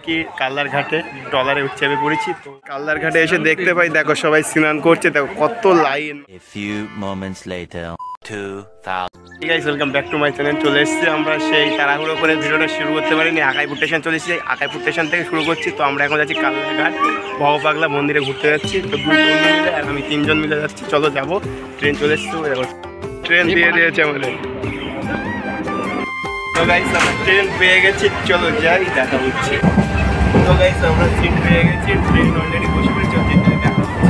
কি কাল্লার ঘাটে ট্রলারে উচ্চাপে পড়েছি। তো কাল্লার ঘাটে এসে দেখতে পাই দেখো সবাই স্নান করছে, দেখো কত line. Welcome back to my channel. চলে এসেছি আমরা সেই তাড়াহুড়ো করে ভিডিওটা শুরু করতে পারিনি, আকাইপুর স্টেশন চলে এসেছি, আকাইপুর স্টেশন থেকে শুরু করছি। তো আমরা এখন যাচ্ছি কাল্লার ঘাট ভবপাগলা মন্দিরে ঘুরতে যাচ্ছি। তো 2 বন্ধু মিলে আর আমি 3 জন মিলে যাচ্ছি। চলো যাবো। ট্রেন চলে এসেছি, ট্রেন দিয়ে দিয়েছে আমাদের। তো গাইস আমরা ট্রেন পেয়ে গেছি, চলো যাই, দেখা হচ্ছে। তো গাইস আমরা সিট পেয়ে গেছি, ট্রেন অলরেডি বসে পড়েছি, দেখা হচ্ছে।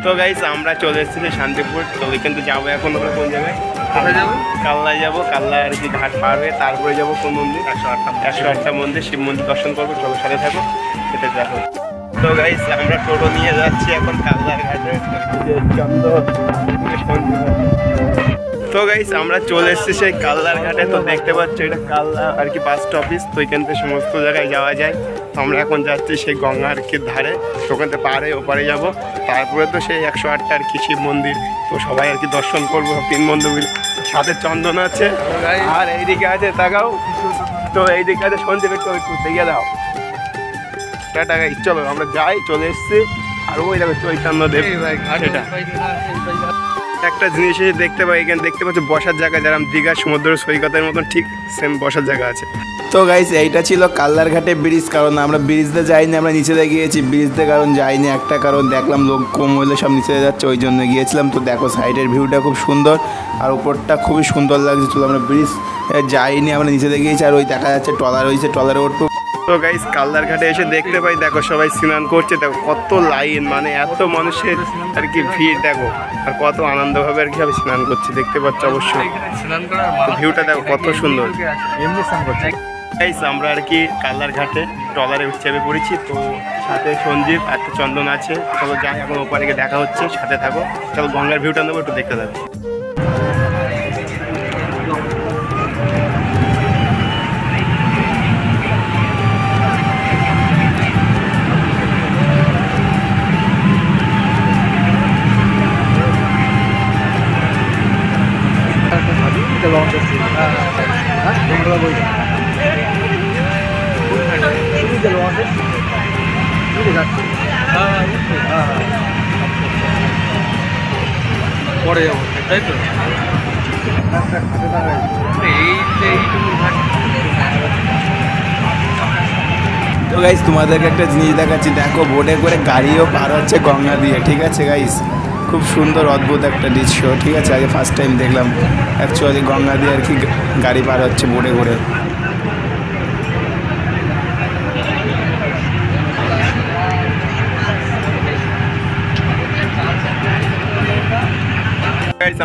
তো গাইস আমরা চলে এসেছি শান্তিপুর। তো ওইখান থেকে যাবো এখন আমরা কোন জায়গায়? কাল্লায় যাবো। কাল্লায় আর কি ঘাট পার হয়ে তারপরে যাবো কোন মন্দির? 108টা মন্দির, শিব মন্দির দর্শন করবো। চলো সাথে থাকো, সেটা দেখো। তো গাইস আমরা টোটো নিয়ে যাচ্ছি এখন কাল্লার ঘাটে। তো গাইস আমরা চলে এসেছি সেই কাল্লার ঘাটে। তো দেখতে পাচ্ছ এটা কাল্লা আর কি বাস স্টপিস। তো এখান থেকে সমস্ত জায়গায় যাওয়া যায়। তো আমরা এখন যাচ্ছি সেই গঙ্গা আর কি ধারে, ওখান থেকে পারে ওপারে যাবো। তারপরে তো সেই 108টা আর কি শিব মন্দির। তো সবাই আর কি দর্শন করবো 3 বন্ধু মিলে। সাথে চন্দন আছে আর এইদিকে আছে তাকাও। তো এইদিকে আছে সঞ্জীব, একটু দেখে দাও। টাটা গাইস, চলো আমরা যাই, চলে এসেছি। আর ওই দেখো চৈতন্যদেব। সেটা একটা জিনিস দেখতে পাই, এখানে দেখতে পাচ্ছ বসার জায়গা, যারা দীঘা সমুদ্র সৈকতের মতন ঠিক সেম বসার জায়গা আছে। তো গাইস এইটা ছিল কাল্লার ঘাটে ব্রিজ। কারণ আমরা ব্রিজতে যাইনি, আমরা নিচেতে গিয়েছি। ব্রিজতে কারণ যাইনি একটা কারণ দেখলাম লোক কম হলে সব নিচে যাচ্ছে, ওই জন্য গিয়েছিলাম। তো দেখো সাইডের ভিউটা খুব সুন্দর আর উপরটা খুবই সুন্দর লাগছে। চলো আমরা ব্রিজ যাইনি, আমরা নিচেতে গিয়েছি। আর ওই দেখা যাচ্ছে ট্রলার হয়েছে, ট্রলারে উঠবো। তো গাইস কাল্লার ঘাটে এসে দেখতে পাই দেখো সবাই স্নান করছে, দেখো কত লাইন, মানে এত মানুষের আর কি ভিড়, দেখো আর কত আনন্দভাবে আর কি সবাই স্নান করছে, দেখতে পাচ্ছ অবশ্যই। ভিউটা দেখো কত সুন্দর। গাইস আমরা আর কি কাল্লার ঘাটে ট্রলারে উচ্চাপে পড়েছি। তো সাথে সঞ্জীব আর একটা চন্দন আছে। চলো যাই, এখন ওপারে গিয়ে দেখা হচ্ছে, সাথে থাকো। চলো গঙ্গার ভিউটা নেবো, একটু দেখতে থাকো। পরে যাবো তাই তো। তো গাইস তোমাদেরকে একটা জিনিস দেখাচ্ছি, দেখো বোটে করে গাড়িও পার হচ্ছে গঙ্গা দিয়ে। ঠিক আছে গাইস, খুব সুন্দর অদ্ভুত একটা দৃশ্য। ঠিক আছে, আগে ফার্স্ট টাইম দেখলাম অ্যাকচুয়ালি গঙ্গা দিয়ে আর কি গাড়ি পার হচ্ছে বোটে করে।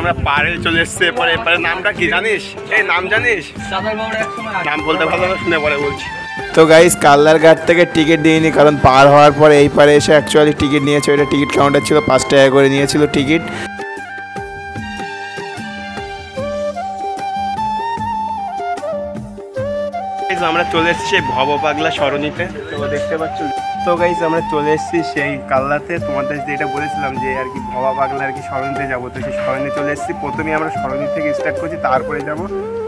আমরা পাড়ে চলে এসছি। এরপরে এপারে নামটা কি জানিস? এই নাম জানিস? নাম বলতে ভালো না, শুনে পরে বলছি। তো গাইস কাল্লার ঘাট থেকে টিকিট দিইনি, কারণ পার হওয়ার পরে এই পারে এসে অ্যাকচুয়ালি টিকিট নিয়েছে। ওইটা টিকিট কাউন্টার ছিল, 5 টাকা করে নিয়েছিল টিকিট। আমরা চলে এসেছি সেই ভবপাগলা সরণিতে। তো দেখতে পাচ্ছ। তো গাইস আমরা চলে এসেছি সেই কাল্লাতে। তোমাদের যেটা বলেছিলাম যে আর কি ভবপাগলা আর কি সরণিতে যাবো। তো সেই সরণি চলে এসেছি। প্রথমে আমরা সরণি থেকে স্টার্ট করছি, তারপরে যাবো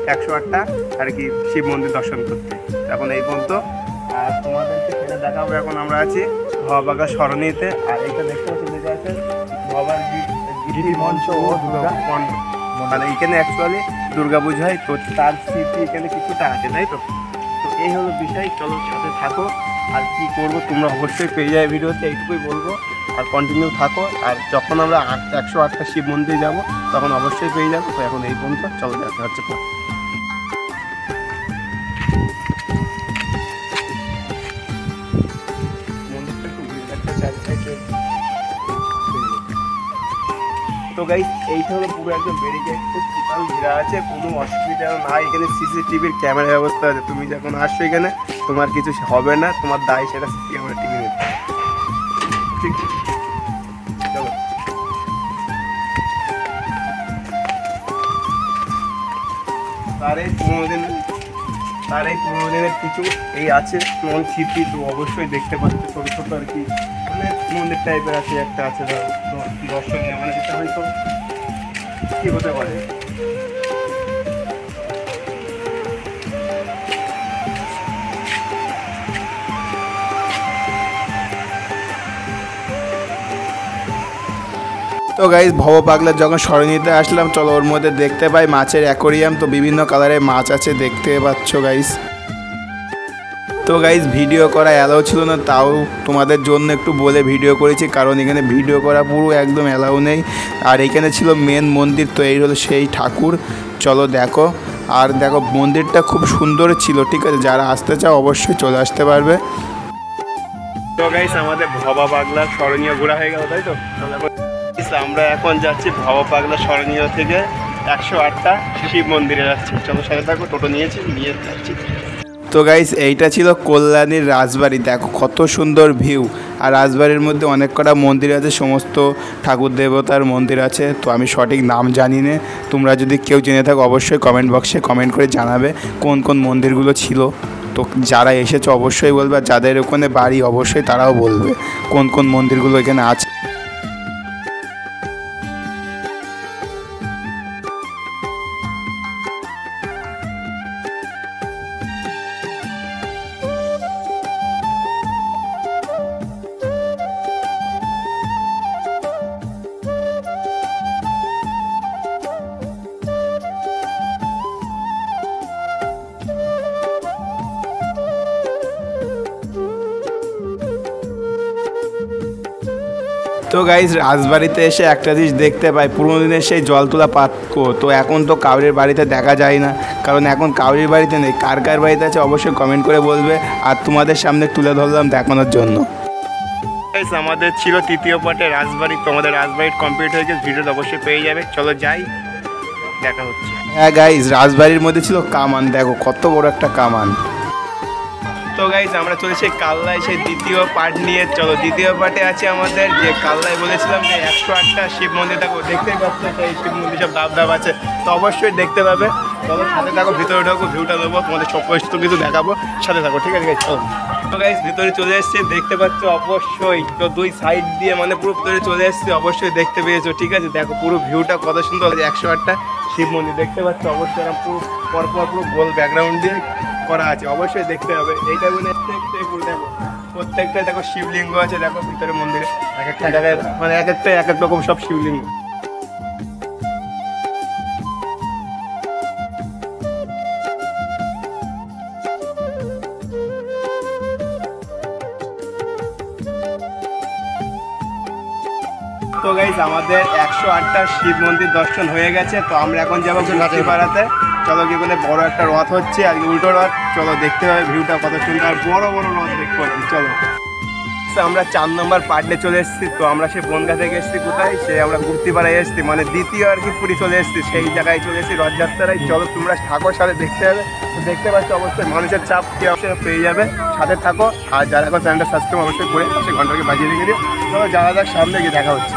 108টা আর কি শিব মন্দির দর্শন করতে। এখন এই পর্যন্ত। আর তোমাদেরকে সেটা দেখাবো। এখন আমরা আছি ভবপাগলা সরণিতে। আর এইটা দেখতে পাচ্ছি যেটা আছে ভবার গিরি মঞ্চ ও দুর্গা মন্ড, মানে এখানে অ্যাকচুয়ালি দুর্গা পূজা হয়। তো তার স্মৃতি এখানে কিছুটা আছে, তাই তো। তো এই হলো বিষয়, চলো সাথে থাকো। আর কি করবো তোমরা অবশ্যই পেয়ে যাবে ভিডিওতে, এইটুকুই বলবো। আর কন্টিনিউ থাকো। আর যখন আমরা 108টা শিব মন্দিরে যাবো তখন অবশ্যই পেয়ে যাবো। তো এখন এই পর্যন্ত, চলো দেখা হচ্ছে পর। মন্দিরটা একটু একটা চারিদিকে। তো গাইস এইটা হলো পুরো একদম ব্যারিকেড, টোটাল ঘেরা আছে, কোনো অসুবিধা নাই। এখানে সিসিটিভির ক্যামেরা ব্যবস্থা আছে। তুমি যখন আসছো এখানে তোমার কিছু হবে না, তোমার দায় সেটা সিসি ক্যামেরা টিভি নেবে। ঠিক চলো। তার এই 15 দিনের কিছু এই আছে তোমার স্মৃতি। তো অবশ্যই দেখতে পাচ্ছি ছোটো ছোটো আর কি, মানে মন্দির টাইপের আছে, একটা আছে দর্শনীয়, মানে যেটা হয়তো কি হতে পারে। তো গাইস ভব পাগলার যখন সরণিতে আসলাম, চলো ওর মধ্যে দেখতে পাই মাছের অ্যাকোরিয়াম। তো বিভিন্ন কালারের মাছ আছে, দেখতে পাচ্ছ গাইস। তো গাইস ভিডিও করা অ্যালাউ ছিল না, তাও তোমাদের জন্য একটু বলে ভিডিও করেছি, কারণ এখানে ভিডিও করা পুরো একদম অ্যালাউ নেই। আর এখানে ছিল মেন মন্দির, তো এই হলো সেই ঠাকুর। চলো দেখো, আর দেখো মন্দিরটা খুব সুন্দর ছিল, ঠিক আছে, যারা আসতে চাও অবশ্যই চলে আসতে পারবে। তো গাইস আমাদের ভবা পাগলা স্মরণীয় ঘোরা হয়ে গেল, তাই তো? আমরা এখন যাচ্ছি ভবা পাগলা স্মরণীয় থেকে 108টা শিব মন্দিরে যাচ্ছি। চলো সাথে থাকো, টোটো নিয়ে যাচ্ছি। তো গাইস এইটা ছিল কল্যাণীর রাজবাড়ি, দেখো কত সুন্দর ভিউ। আর রাজবাড়ির মধ্যে অনেক কটা মন্দির আছে, সমস্ত ঠাকুর দেবতার মন্দির আছে। তো আমি সঠিক নাম জানি না, তোমরা যদি কেউ জেনে থাকো অবশ্যই কমেন্ট বক্সে কমেন্ট করে জানাবে কোন কোন মন্দিরগুলো ছিল। তো যারা এসেছে অবশ্যই বলবে, আর যাদের ওখানে বাড়ি অবশ্যই তারাও বলবে কোন কোন মন্দিরগুলো এখানে আছে। তো গাইজ রাজবাড়িতে এসে একটা জিনিস দেখতে পাই, পুরোনো দিনের সেই জল তোলা পাত্র। তো এখন তো কাউরির বাড়িতে দেখা যায় না, কারণ এখন কাউরির বাড়িতে নেই। কার কার বাড়িতে আছে অবশ্যই কমেন্ট করে বলবে, আর তোমাদের সামনে তুলে ধরলাম দেখানোর জন্য। আমাদের ছিল তৃতীয় পার্টে রাজবাড়ি, তোমাদের রাজবাড়ির কমপ্লিট হয়ে গেছে, ভিডিওটা অবশ্যই পেয়ে যাবে। চলো যাই, দেখা হচ্ছে। হ্যাঁ গাইজ রাজবাড়ির মধ্যে ছিল কামান, দেখো কত বড় একটা কামান। তো গাইজ আমরা চলেছি কাল্লায় সেই দ্বিতীয় পার্ট নিয়ে। চলো দ্বিতীয় পার্টে আছে আমাদের যে কাল্লায় বলেছিলাম যে 108টা শিব মন্দির, দেখো দেখতেই পাচ্ছ সেই শিব মন্দির সব দাব আছে, তো অবশ্যই দেখতে পাবে। চলো সাথে থাকো, ভিতরে ঢোকো, ভিউটা দেবো, তোমাদের সমস্ত কিছু দেখাবো, সাথে থাকো, ঠিক আছে গাইজ? চলো। তো গাইজ ভিতরে চলে এসছে, দেখতে পাচ্ছ অবশ্যই। তো দুই সাইড দিয়ে মানে পুরো ভিতরে চলে এসছে, অবশ্যই দেখতে পেয়েছো, ঠিক আছে? দেখো পুরো ভিউটা কত সুন্দর, 108টা শিব মন্দির দেখতে পাচ্ছ, অবশ্যই এরকম পুরো পরপর পুরো গোল ব্যাকগ্রাউন্ড দিয়ে করা আছে, অবশ্যই দেখতে হবে। এইটা মানে দেখো প্রত্যেকটা দেখো শিবলিঙ্গ আছে, দেখো ভিতরে মন্দিরে এক একটা জায়গায় মানে এক একটা এক এক রকম সব শিবলিঙ্গ। তো গাইস আমাদের 108টা শিব মন্দির দর্শন হয়ে গেছে। তো আমরা এখন যাবো গাছিপাড়াতে। চলো গিয়ে বলে বড় একটা রথ হচ্ছে, আর উল্টো রথ। চলো দেখতে হবে ভিউটা কত সুন্দর, আর বড় বড় রথ দেখতে পাচ্ছি। চলো আমরা 4 নম্বর পার্টে চলে এসেছি। তো আমরা সেই বনগা থেকে এসেছি, কোথায় সে আমরা গুপ্তিপাড়ায় এসেছি, মানে দ্বিতীয় আর কি পুরী চলে এসেছি, সেই জায়গায় চলে এসেছি রথযাত্রায়। চলো তোমরা ঠাকুর সাথে দেখতে হবে, দেখতে পাচ্ছ অবশ্যই মানুষের চাপ কি অবশ্যই পেয়ে যাবে, সাথে থাকো। আর যারা এখন চ্যানেলটা সাবস্ক্রাইব অবশ্যই করে সেই ঘন্টাকে বাজিয়ে রেখে দিও। চলো যারা যাক সামনে গিয়ে দেখা হচ্ছে।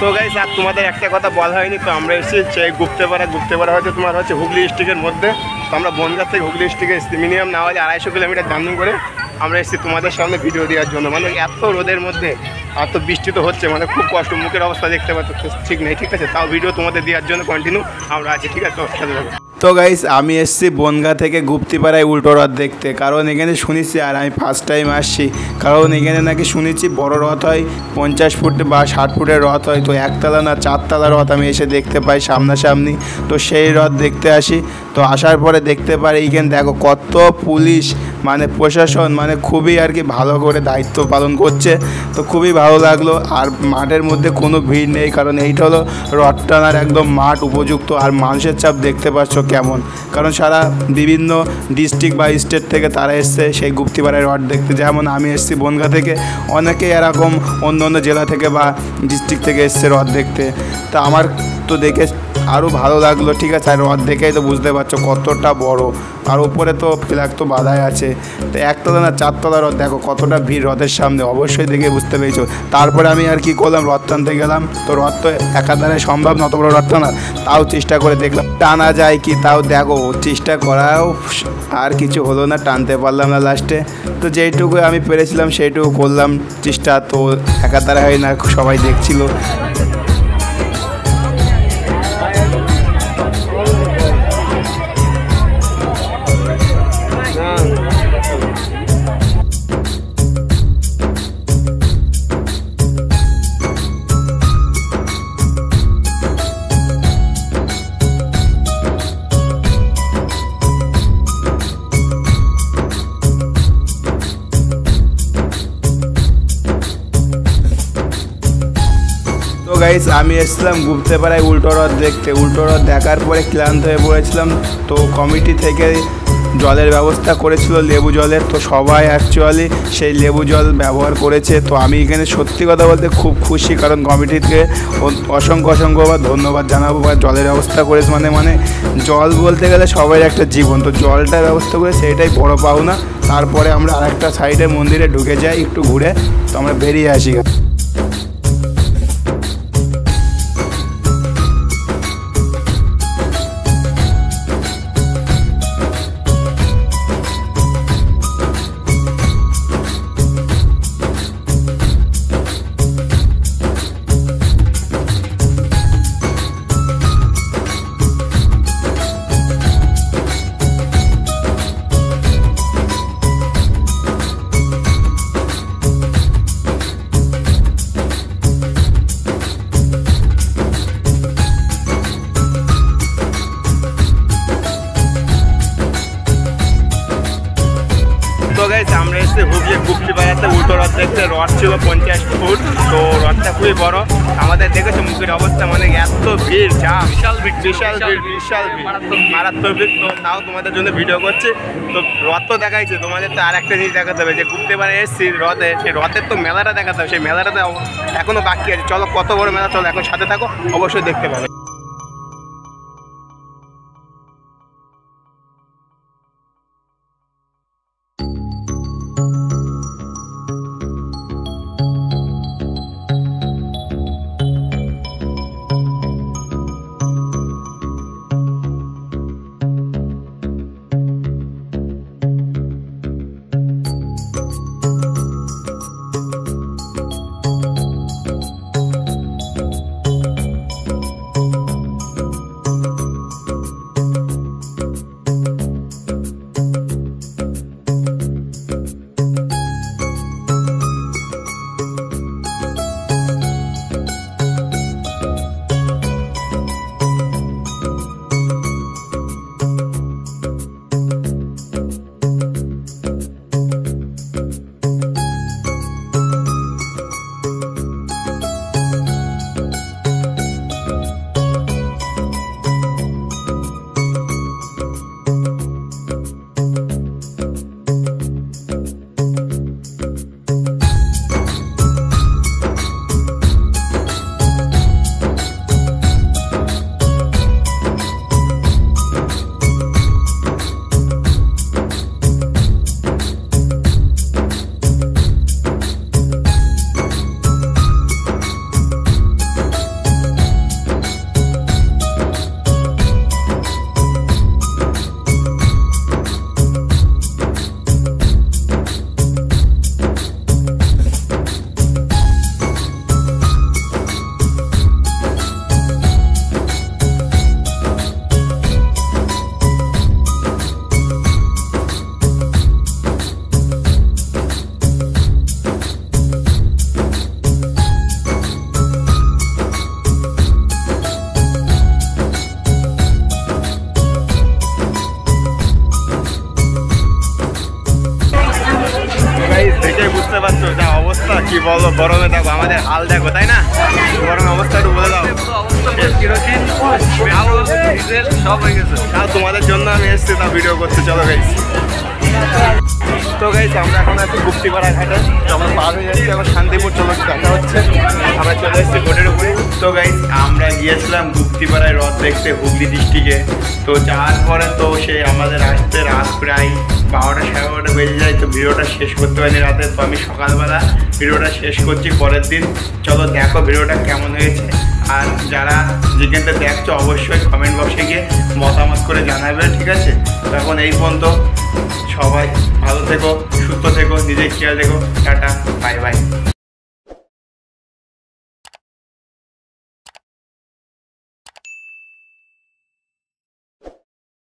তো গাইস আর তোমাদের একটা কথা বলা হয়নি, তো আমরা এসেছি গুপ্তেপাড়া হচ্ছে তোমার হচ্ছে হুগলি ডিস্ট্রিক্টের মধ্যে। তো আমরা বনগাঁ থেকে হুগলি ডিস্ট্রিক্টে এসেছি, মিনিমাম না হলে 250 কিলোমিটার জার্নি করে আমরা এসেছি তোমাদের সামনে ভিডিও দেওয়ার জন্য। মানে এত রোদের মধ্যে এত বৃষ্টি তো হচ্ছে, মানে খুব কষ্ট, মুখের অবস্থা দেখতে পাচ্ছ ঠিক নেই, ঠিক আছে? তাও ভিডিও তোমাদের দেওয়ার জন্য কন্টিনিউ আমরা আছি, ঠিক আছে? সাথে থাকো। তো গাইস আমি এসেছি বনগাঁ থেকে গুপ্তিপাড়ায় উল্টো রথ দেখতে, কারণ এখানে শুনেছি, আর আমি ফার্স্ট টাইম আসছি, কারণ এখানে নাকি শুনেছি বড় রথ হয়, 50 ফুট বা 60 ফুটের রথ হয়। তো একতলা না 4তলা রথ আমি এসে দেখতে পাই সামনাসামনি, তো সেই রথ দেখতে আসি। তো আসার পরে দেখতে পারি এইখানে দেখো কত পুলিশ, মানে প্রশাসন, মানে খুবই আর কি ভালো করে দায়িত্ব পালন করছে। তো খুবই ভালো লাগলো। আর মাঠের মধ্যে কোনো ভিড় নেই, কারণ এইটা হলো রথ টানার একদম মাঠ উপযুক্ত। আর মানুষের চাপ দেখতে পাচ্ছ কেমন, কারণ সারা বিভিন্ন ডিস্ট্রিক্ট বা স্টেট থেকে তারা এসছে সেই গুপ্তিপাড়ায় রথ দেখতে। যেমন আমি এসেছি বনগাঁ থেকে, অনেকে এরকম অন্য অন্য জেলা থেকে বা ডিস্ট্রিক্ট থেকে এসছে রথ দেখতে। তা আমার তো দেখে আরও ভালো লাগলো, ঠিক আছে? আর রথ দেখেই তো বুঝতে পারছো কতটা বড়, আর উপরে তো ফ্ল্যাগ তো বাঁধাই আছে। তো 1তলা না 4তলা রথ, দেখো কতটা ভিড় রথের সামনে, অবশ্যই দেখে বুঝতে পেরেছো। তারপরে আমি আর কি করলাম, রথ টানতে গেলাম। তো রথ তো একাধারে সম্ভব না অত বড় রথ টানা, তাও চেষ্টা করে দেখলাম টানা যায় কি, তাও দেখো চেষ্টা করাও আর কিছু হলো না, টানতে পারলাম না লাস্টে। তো যেইটুকু আমি পেরেছিলাম সেইটুকু করলাম চেষ্টা, তো একাধারে হয় না, সবাই দেখছিল। গাইস আমি এসেছিলাম গুপ্তেপাড়ায় উল্টো রথ দেখতে। উল্টো রথ দেখার পরে ক্লান্ত হয়ে পড়েছিলাম। তো কমিটি থেকে জলের ব্যবস্থা করেছিল লেবু জলের, তো সবাই অ্যাকচুয়ালি সেই লেবু জল ব্যবহার করেছে। তো আমি এখানে সত্যি কথা বলতে খুব খুশি, কারণ কমিটিকে অসংখ্য ধন্যবাদ জানাবো। বা জলের ব্যবস্থা করেছে মানে জল বলতে গেলে সবাই একটা জীবন, তো জলটা ব্যবস্থা করেছে এটাই বড় পাওনা। তারপরে আমরা আরেকটা সাইডে মন্দিরে ঢুকে যাই একটু ঘুরে, তো আমরা বেরিয়ে আসি। তো গাইস আমরা এসে হুগলি গুপ্তিপাড়াতে উল্টো রথ দেখতে। রথ ছিল 50 ফুট, তো রথটা খুবই বড়। আমাদের দেখেছো মুখের অবস্থা, মানে এত ভিড়, জাম, বিশাল মারাত্মক ভিড়। তো তাও তোমাদের জন্য ভিডিও করছি। তো রথ তো দেখাইছে, তোমাদের তো আর একটা জিনিস দেখাতে হবে যে গুপ্তিপাড়ায় এসেছি রথে, সেই রথের তো মেলাটা দেখাতে হবে। সেই মেলাটাতে এখনো বাকি আছে। চলো কত বড় মেলা, চলো এখন সাথে থাকো, অবশ্যই দেখতে পাবে। বুঝতে পারছো যা অবস্থা, কি বলো, গরমে দেখো আমাদের হাল দেখো, তাই না? গরমের অবস্থা একটু বলে দাও। সব হয়ে গেছে, আর তোমাদের জন্য আমি এসেছি তা ভিডিও করতে। চলো গাইস। তো গাইস আমরা এখন আছি গুপ্তিপাড়া ঘাটে, তো আমরা পার হয়ে যাচ্ছি এখন শান্তিপুর। চলো দেখা হচ্ছে, আমরা চলে এসেছি বোটের উপরে। তো গাইস আমরা গিয়েছিলাম গুপ্তিপাড়ায় রথ দেখতে হুগলি ডিস্ট্রিক্টে। তো যাওয়ার পরে তো সেই আমাদের আসতে রাত প্রায় 12টা 12:30 বেজে যায়। তো ভিডিওটা শেষ করতে পারিনি রাতে, তো আমি সকালবেলা ভিডিওটা শেষ করছি পরের দিন। চলো দেখো ভিডিওটা কেমন হয়েছে। আর যারা যেখানটা দেখছো অবশ্যই কমেন্ট বক্সে গিয়ে মতামত করে জানাবে, ঠিক আছে? তো এখন এই পর্যন্ত, সবাই ভালো থেকো, সুস্থ থেকো, নিজের খেয়াল রেখো। Tata, bye bye.